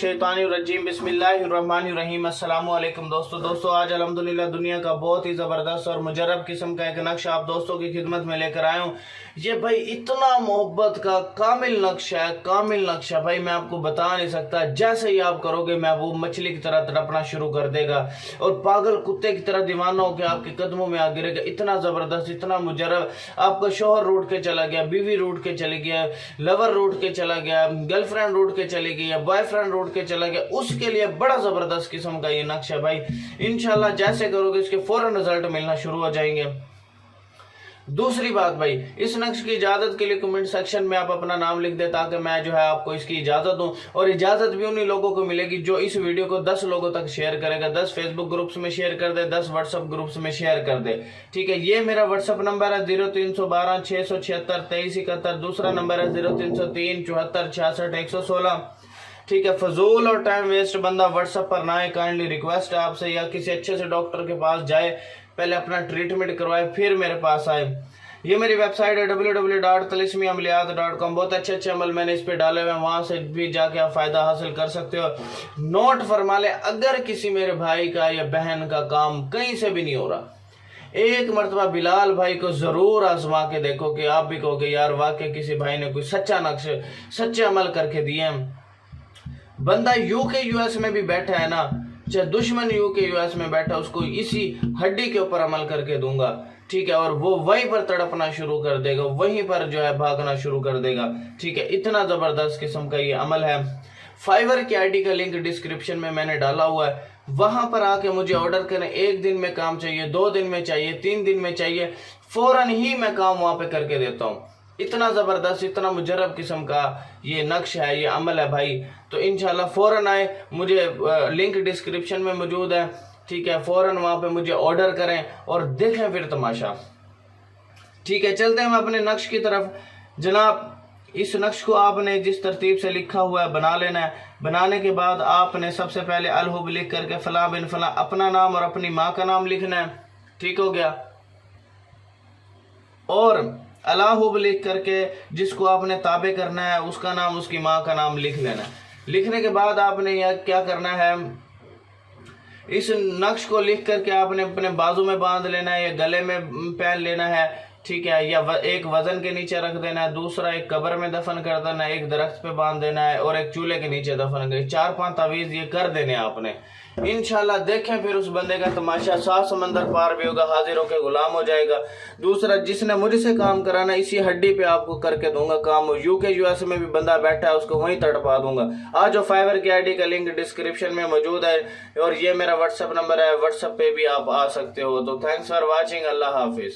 मिनश्शैतानिर्रजीम बिस्मिल्लाहिर्रहमानिर्रहीम। अस्सलाम वालेकुम दोस्तों आज अल्हम्दुलिल्लाह दुनिया का बहुत ही ज़बरदस्त और मुजरब किस्म का एक नक्शा आप दोस्तों की खिदमत में लेकर आया हूँ। ये भाई इतना मोहब्बत का कामिल नक्शा है, कामिल नक्शा भाई मैं आपको बता नहीं सकता। जैसे ही आप करोगे मैं वो मछली की तरह तड़पना शुरू कर देगा और पागल कुत्ते की तरह दीवाना होकर आपके कदमों में आ गिरेगा। इतना ज़बरदस्त, इतना मुजरब। आपका शोहर रूठ के चला गया, बीवी रूठ के चली गया, लवर रूठ के चला गया, गर्लफ्रेंड रूठ के चली गई या बॉयफ्रेंड रूठ के चला गया, उसके लिए बड़ा जबरदस्त किस्म का ये नक्शा भाई। इंशाल्लाह जैसे करोगे इसके फौरन रिजल्ट मिलना शुरू हो जाएंगे। दूसरी बात भाई, इस नक्श की इजाजत के लिए कमेंट सेक्शन में आप अपना नाम लिख दे ताकि मैं जो है आपको इसकी इजाजत दूं। और इजाजत भी उन्हीं लोगों को मिलेगी जो इस वीडियो को 10 लोगों तक शेयर करेगा। 10 फेसबुक ग्रुप्स में शेयर कर दे, 10 व्हाट्सएप ग्रुप्स में शेयर कर दे। ठीक है, ये मेरा व्हाट्सएप नंबर है 0312 676 2371। दूसरा नंबर है 0303 74 66 116। ठीक है, फजूल और टाइम वेस्ट बंदा व्हाट्सएप पर ना आए, काइंडली रिक्वेस्ट है आपसे। या किसी अच्छे से डॉक्टर के पास जाए, पहले अपना ट्रीटमेंट करवाए फिर मेरे पास आए। ये मेरी वेबसाइट है www.talismiamaliyat.com। बहुत अच्छे अमल मैंने इस पे डाले हुए हैं, वहां से भी जाके आप फायदा हासिल कर सकते हो। नोट फरमा ले, अगर किसी मेरे भाई का या बहन का काम कहीं से भी नहीं हो रहा, एक मरतबा बिलाल भाई को जरूर आजमा के देखो कि आप भी कहोगे यार वाकई किसी भाई ने कोई सच्चा नक्श, सच्चे अमल करके दिए हैं। बंदा यूके यूएस में भी बैठा है ना, चाहे दुश्मन यूके यूएस में बैठा, उसको इसी हड्डी के ऊपर अमल करके दूंगा। ठीक है, और वो वहीं पर तड़पना शुरू कर देगा, वहीं पर जो है भागना शुरू कर देगा। ठीक है, इतना जबरदस्त किस्म का ये अमल है। फाइवर की आईडी का लिंक डिस्क्रिप्शन में मैंने डाला हुआ है, वहां पर आके मुझे ऑर्डर करें। 1 दिन में काम चाहिए, 2 दिन में चाहिए, 3 दिन में चाहिए, फौरन ही मैं काम वहां पे करके देता हूँ। इतना जबरदस्त, इतना मुजरब किस्म का ये नक्श है, ये अमल है भाई। तो इंशाल्लाह फौरन आए, मुझे लिंक डिस्क्रिप्शन में मौजूद है। ठीक है, फौरन वहां पे मुझे ऑर्डर करें और देखें फिर तमाशा। ठीक है, चलते हैं हम अपने नक्श की तरफ। जनाब, इस नक्श को आपने जिस तरतीब से लिखा हुआ है बना लेना है। बनाने के बाद आपने सबसे पहले अलहुब लिख करके फला बिन फला अपना नाम और अपनी माँ का नाम लिखना है। ठीक हो गया। और अलाहुब लिख करके जिसको आपने ताबे करना है उसका नाम, उसकी माँ का नाम लिख लेना है। लिखने के बाद आपने यह क्या करना है, इस नक्श को लिख करके आपने अपने बाजू में बांध लेना है या गले में पहन लेना है। ठीक है, या एक वजन के नीचे रख देना है, दूसरा एक कब्र में दफन कर देना है, एक दरख्त पे बांध देना है और एक चूल्हे के नीचे दफन कर। 4-5 तावीज ये कर देने आपने। इंशाल्लाह देखें फिर उस बंदे का तमाशा, 7 समंदर पार भी होगा, हाजिर होकर गुलाम हो जाएगा। दूसरा, जिसने मुझसे काम कराना, इसी हड्डी पे आपको करके दूंगा काम। यूके यूएस में भी बंदा बैठा है, उसको वहीं तड़पा दूंगा। आज जो फाइवर की आईडी का लिंक डिस्क्रिप्शन में मौजूद है और ये मेरा व्हाट्सएप नंबर है, व्हाट्सएप पे भी आप आ सकते हो। तो thanks for watching, Allah Hafiz.